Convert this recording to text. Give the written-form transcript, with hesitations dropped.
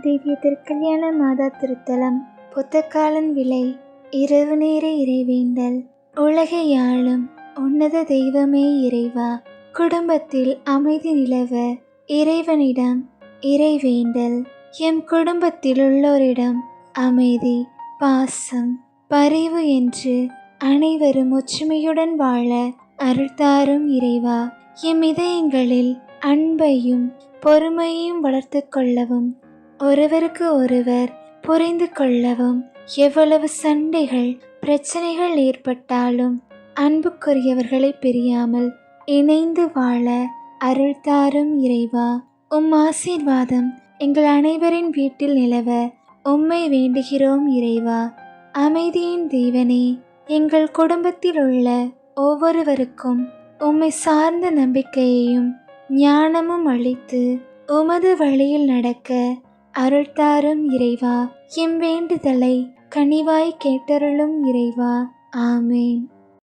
திவ்ய திருக்கல்யாண மாதா திருத்தலம். புத்தக்காலன் விலை. இரவு நேர இறைவேண்டல். உலகையாளும் உன்னத தெய்வமே இறைவா, குடும்பத்தில் அமைதி நிலவ இறைவனிடம் இறைவேண்டல். எம் குடும்பத்தில் உள்ளோரிடம் அமைதி, பாசம், பரிவு என்று அனைவரும் ஒற்றுமையுடன் வாழ அருள்தாரும் இறைவா. எம் இதயங்களில் அன்பையும் பொறுமையையும் வளர்த்து கொள்ளவும், ஒருவருக்கு ஒருவர் புரிந்து கொள்ளவும், எவ்வளவு சண்டைகள் பிரச்சனைகள் ஏற்பட்டாலும் அன்புக்குரியவர்களை பிரியாமல் இணைந்து வாழ அருள்தாரும் இறைவா. உம் ஆசீர்வாதம் எங்கள் அனைவரின் வீட்டில் நிலவ உம்மை வேண்டுகிறோம் இறைவா. அமைதியின் தேவனே, எங்கள் குடும்பத்தில் உள்ள ஒவ்வொருவருக்கும் உம்மை சார்ந்த நம்பிக்கையையும் ஞானமும் அளித்து உமது வழியில் நடக்க அருள்தாரும் இறைவா. எம் வேண்டுதலை கனிவாய் கேட்டருளும் இறைவா. ஆமேன்.